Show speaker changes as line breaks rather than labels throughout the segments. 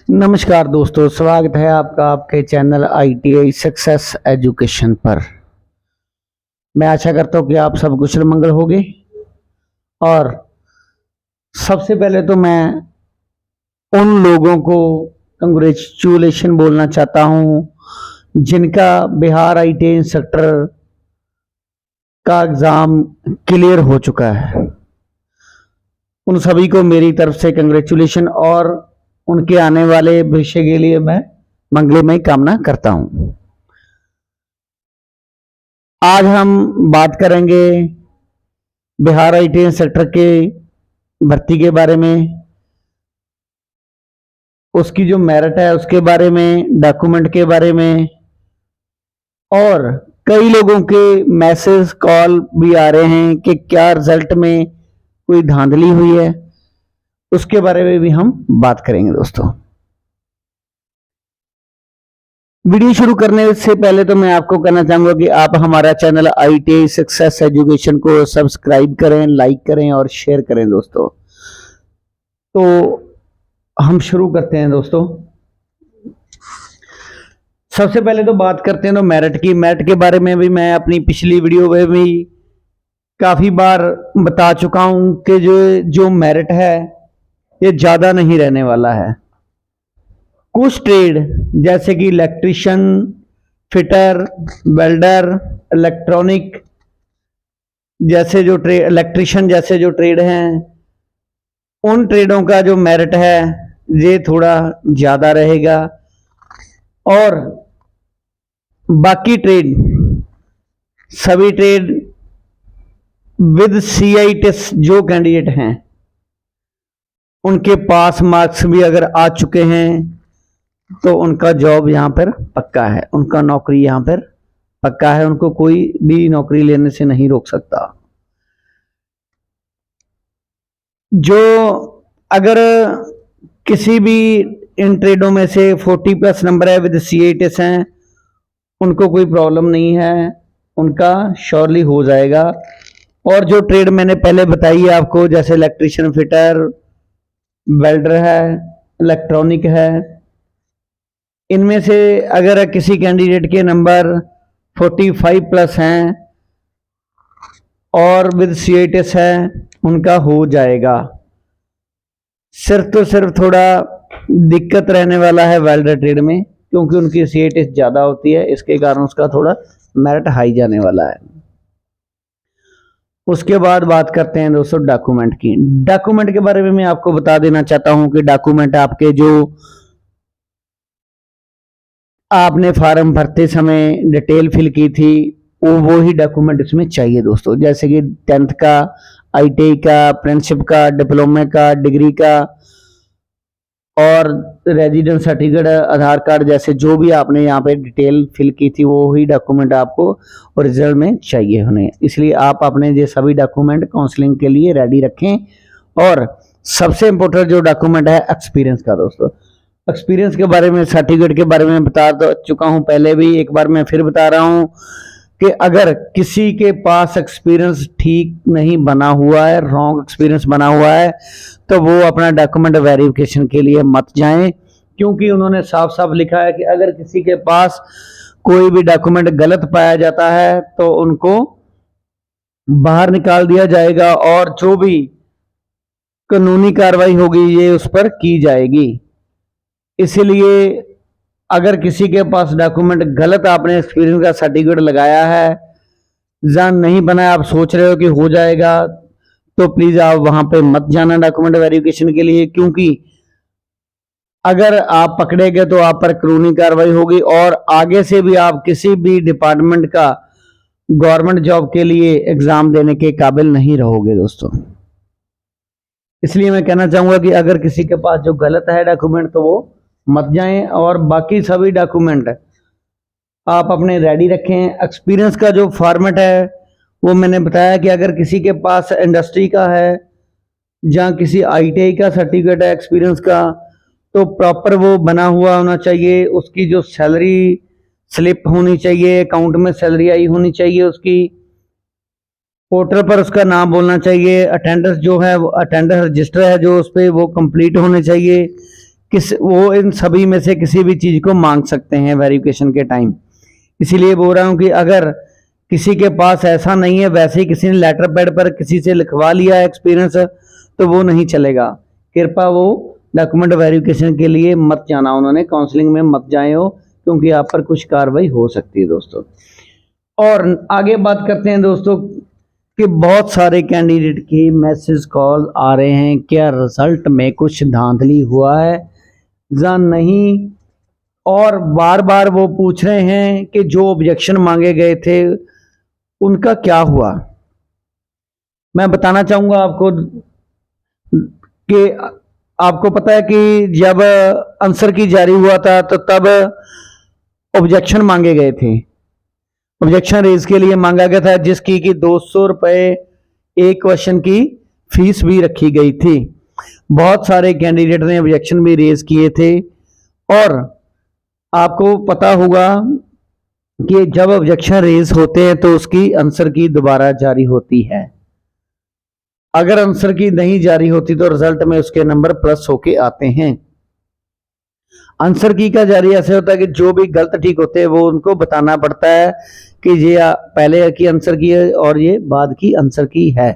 नमस्कार दोस्तों, स्वागत है आपका आपके चैनल ITI सक्सेस एजुकेशन पर। मैं आशा करता हूँ कि आप सब कुशल मंगल होंगे। और सबसे पहले तो मैं उन लोगों को कंग्रेचुलेशन बोलना चाहता हूँ जिनका बिहार ITI इंस्ट्रक्टर का एग्ज़ाम क्लियर हो चुका है। उन सभी को मेरी तरफ से कंग्रेचुलेशन और उनके आने वाले भविष्य के लिए मैं मंगलमय कामना करता हूं। आज हम बात करेंगे बिहार ITI सेक्टर के भर्ती के बारे में, उसकी जो मेरिट है उसके बारे में, डॉक्यूमेंट के बारे में, और कई लोगों के मैसेज कॉल भी आ रहे हैं कि क्या रिजल्ट में कोई धांधली हुई है, उसके बारे में भी हम बात करेंगे दोस्तों। वीडियो शुरू करने से पहले तो मैं आपको कहना चाहूंगा कि आप हमारा चैनल ITI सक्सेस एजुकेशन को सब्सक्राइब करें, लाइक करें और शेयर करें दोस्तों। तो हम शुरू करते हैं दोस्तों। सबसे पहले तो बात करते हैं तो मेरिट की। मेरिट के बारे में भी मैं अपनी पिछली वीडियो में भी काफ़ी बार बता चुका हूं कि जो मेरिट है ये ज़्यादा नहीं रहने वाला है। कुछ ट्रेड जैसे कि इलेक्ट्रिशियन, फिटर, वेल्डर, इलेक्ट्रॉनिक जैसे जो ट्रेड, इलेक्ट्रिशियन जैसे जो ट्रेड हैं, उन ट्रेडों का जो मेरिट है ये थोड़ा ज़्यादा रहेगा। और बाकी ट्रेड, सभी ट्रेड विद CITES जो कैंडिडेट हैं उनके पास मार्क्स भी अगर आ चुके हैं तो उनका जॉब यहाँ पर पक्का है, उनका नौकरी यहाँ पर पक्का है, उनको कोई भी नौकरी लेने से नहीं रोक सकता। जो अगर किसी भी इन ट्रेडों में से 40+ नंबर है विद CITES हैं, उनको कोई प्रॉब्लम नहीं है, उनका श्योरली हो जाएगा। और जो ट्रेड मैंने पहले बताई है आपको, जैसे इलेक्ट्रिशियन, फिटर, वेल्डर है, इलेक्ट्रॉनिक है, इनमें से अगर किसी कैंडिडेट के नंबर 45+ हैं और विद CITES है, उनका हो जाएगा। सिर्फ थोड़ा दिक्कत रहने वाला है वेल्डर ट्रेड में, क्योंकि उनकी CITES ज़्यादा होती है, इसके कारण उसका थोड़ा मेरिट हाई जाने वाला है। उसके बाद बात करते हैं दोस्तों डॉक्यूमेंट की। डॉक्यूमेंट के बारे में मैं आपको बता देना चाहता हूं कि डॉक्यूमेंट आपके जो आपने फॉर्म भरते समय डिटेल फिल की थी वो ही डॉक्यूमेंट इसमें चाहिए दोस्तों। जैसे कि 10th का, ITI का, अप्रेंटिसशिप का, डिप्लोमे का, डिग्री का और रेजिडेंस सर्टिफिकेट, आधार कार्ड जैसे जो भी आपने यहाँ पे डिटेल फिल की थी वो ही डॉक्यूमेंट आपको ओरिजिनल में चाहिए होने। इसलिए आप अपने ये सभी डॉक्यूमेंट काउंसलिंग के लिए रेडी रखें। और सबसे इम्पोर्टेंट जो डॉक्यूमेंट है एक्सपीरियंस का दोस्तों। एक्सपीरियंस के बारे में, सर्टिफिकेट के बारे में बता चुका हूँ पहले भी, एक बार मैं फिर बता रहा हूँ कि अगर किसी के पास एक्सपीरियंस ठीक नहीं बना हुआ है, रॉन्ग एक्सपीरियंस बना हुआ है, तो वो अपना डॉक्यूमेंट वेरिफिकेशन के लिए मत जाएं, क्योंकि उन्होंने साफ साफ लिखा है कि अगर किसी के पास कोई भी डॉक्यूमेंट गलत पाया जाता है तो उनको बाहर निकाल दिया जाएगा और जो भी कानूनी कार्रवाई होगी ये उस पर की जाएगी। इसीलिए अगर किसी के पास डॉक्यूमेंट गलत आपने एक्सपीरियंस का सर्टिफिकेट लगाया है, जान नहीं बनाया, आप सोच रहे हो कि हो जाएगा, तो प्लीज आप वहां पे मत जाना डॉक्यूमेंट वेरिफिकेशन के लिए, क्योंकि अगर आप पकड़े गए तो आप पर कानूनी कार्रवाई होगी और आगे से भी आप किसी भी डिपार्टमेंट का गवर्नमेंट जॉब के लिए एग्जाम देने के काबिल नहीं रहोगे दोस्तों। इसलिए मैं कहना चाहूंगा कि अगर किसी के पास जो गलत है डॉक्यूमेंट तो वो मत जाएं, और बाकी सभी डॉक्यूमेंट आप अपने रेडी रखें। एक्सपीरियंस का जो फॉर्मेट है वो मैंने बताया कि अगर किसी के पास इंडस्ट्री का है या किसी ITI का सर्टिफिकेट है एक्सपीरियंस का, तो प्रॉपर वो बना हुआ होना चाहिए, उसकी जो सैलरी स्लिप होनी चाहिए, अकाउंट में सैलरी आई होनी चाहिए, उसकी पोर्टल पर उसका नाम बोलना चाहिए, अटेंडेंस जो है वो अटेंडेंस रजिस्टर है जो उस पर वो कंप्लीट होने चाहिए, वो इन सभी में से किसी भी चीज को मांग सकते हैं वेरिफिकेशन के टाइम। इसीलिए बोल रहा हूं कि अगर किसी के पास ऐसा नहीं है, वैसे ही किसी ने लेटर पैड पर किसी से लिखवा लिया एक्सपीरियंस, तो वो नहीं चलेगा। कृपया वो डॉक्यूमेंट वेरिफिकेशन के लिए मत जाना, उन्होंने काउंसलिंग में मत जाए हो, क्योंकि आप पर कुछ कार्रवाई हो सकती है दोस्तों। और आगे बात करते हैं दोस्तों कि बहुत सारे कैंडिडेट की मैसेज कॉल आ रहे हैं, क्या रिजल्ट में कुछ धांधली हुआ है या नहीं, और बार बार वो पूछ रहे हैं कि जो ऑब्जेक्शन मांगे गए थे उनका क्या हुआ। मैं बताना चाहूंगा आपको कि आपको पता है कि जब आंसर की जारी हुआ था तो तब ऑब्जेक्शन मांगे गए थे, ऑब्जेक्शन रेज के लिए मांगा गया था, जिसकी कि 200 रुपए एक क्वेश्चन की फीस भी रखी गई थी। बहुत सारे कैंडिडेट ने ऑब्जेक्शन भी रेज किए थे। और आपको पता होगा कि जब ऑब्जेक्शन रेज होते हैं तो उसकी आंसर की दोबारा जारी होती है। अगर आंसर की नहीं जारी होती तो रिजल्ट में उसके नंबर प्लस होके आते हैं। आंसर की का जारी ऐसे होता है कि जो भी गलत ठीक होते हैं वो उनको बताना पड़ता है कि ये पहले की आंसर की है और ये बाद की आंसर की है।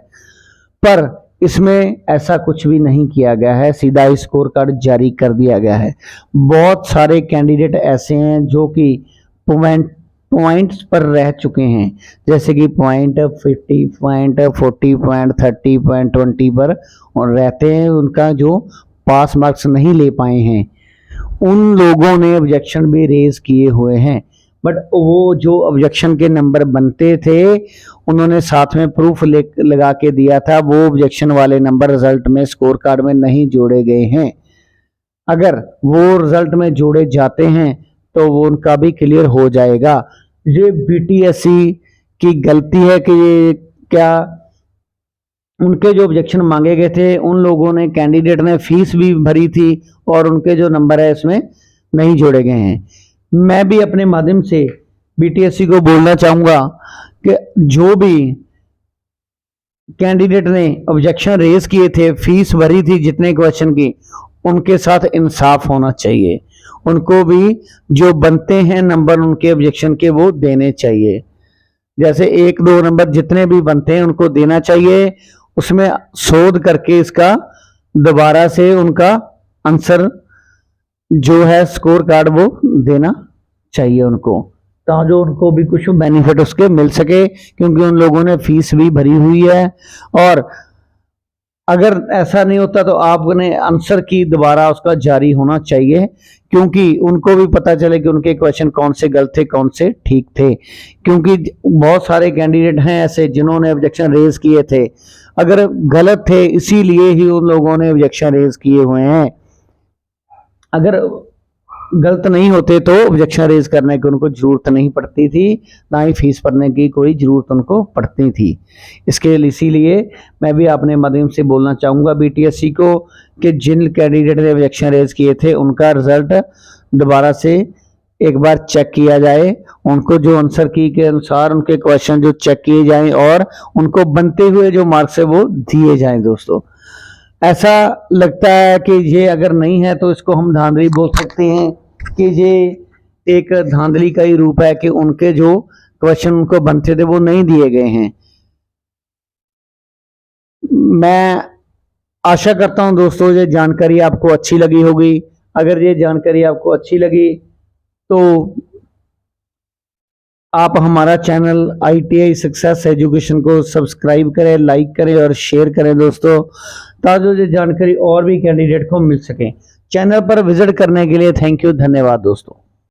पर इसमें ऐसा कुछ भी नहीं किया गया है, सीधा स्कोर कार्ड जारी कर दिया गया है। बहुत सारे कैंडिडेट ऐसे हैं जो कि पॉइंट्स पर रह चुके हैं, जैसे कि पॉइंट 50 पॉइंट 40 पॉइंट 30 पॉइंट 20 पर और रहते हैं, उनका जो पास मार्क्स नहीं ले पाए हैं। उन लोगों ने ऑब्जेक्शन भी रेज किए हुए हैं, बट वो जो ऑब्जेक्शन के नंबर बनते थे उन्होंने साथ में प्रूफ लगा के दिया था, वो ऑब्जेक्शन वाले नंबर रिजल्ट में स्कोर कार्ड में नहीं जोड़े गए हैं। अगर वो रिजल्ट में जोड़े जाते हैं तो वो उनका भी क्लियर हो जाएगा। ये बीटीएससी की गलती है कि ये क्या उनके जो ऑब्जेक्शन मांगे गए थे उन लोगों ने, कैंडिडेट ने फीस भी भरी थी और उनके जो नंबर है इसमें नहीं जोड़े गए हैं। मैं भी अपने माध्यम से बीटीएससी को बोलना चाहूंगा कि जो भी कैंडिडेट ने ऑब्जेक्शन रेज किए थे, फीस भरी थी जितने क्वेश्चन की, उनके साथ इंसाफ होना चाहिए। उनको भी जो बनते हैं नंबर उनके ऑब्जेक्शन के वो देने चाहिए। जैसे 1-2 नंबर जितने भी बनते हैं उनको देना चाहिए, उसमें शोध करके इसका दोबारा से उनका आंसर जो है स्कोर कार्ड वो देना चाहिए उनको, ताकि उनको भी कुछ बेनिफिट उसके मिल सके, क्योंकि उन लोगों ने फीस भी भरी हुई है। और अगर ऐसा नहीं होता तो आपने आंसर की दोबारा उसका जारी होना चाहिए, क्योंकि उनको भी पता चले कि उनके क्वेश्चन कौन से गलत थे कौन से ठीक थे। क्योंकि बहुत सारे कैंडिडेट हैं ऐसे जिन्होंने ऑब्जेक्शन रेज किए थे, अगर गलत थे इसीलिए ही उन लोगों ने ऑब्जेक्शन रेज किए हुए हैं। अगर गलत नहीं होते तो ऑब्जेक्शन रेज करने की उनको जरूरत नहीं पड़ती थी, ना ही फीस भरने की कोई जरूरत उनको पड़ती थी। इसीलिए मैं भी अपने माध्यम से बोलना चाहूँगा बीटीएससी को कि जिन कैंडिडेट ने ऑब्जेक्शन रेज किए थे उनका रिजल्ट दोबारा से एक बार चेक किया जाए, उनको जो आंसर की के अनुसार उनके क्वेश्चन जो चेक किए जाएं और उनको बनते हुए जो मार्क्स है वो दिए जाएं। दोस्तों, ऐसा लगता है कि ये अगर नहीं है तो इसको हम धांधली बोल सकते हैं कि ये एक धांधली का ही रूप है कि उनके जो क्वेश्चन उनको बनते थे वो नहीं दिए गए हैं। मैं आशा करता हूं दोस्तों ये जानकारी आपको अच्छी लगी होगी। अगर ये जानकारी आपको अच्छी लगी तो आप हमारा चैनल ITI सक्सेस एजुकेशन को सब्सक्राइब करें, लाइक करें और शेयर करें दोस्तों, ताकि ये जानकारी और भी कैंडिडेट को मिल सके। चैनल पर विजिट करने के लिए थैंक यू, धन्यवाद दोस्तों।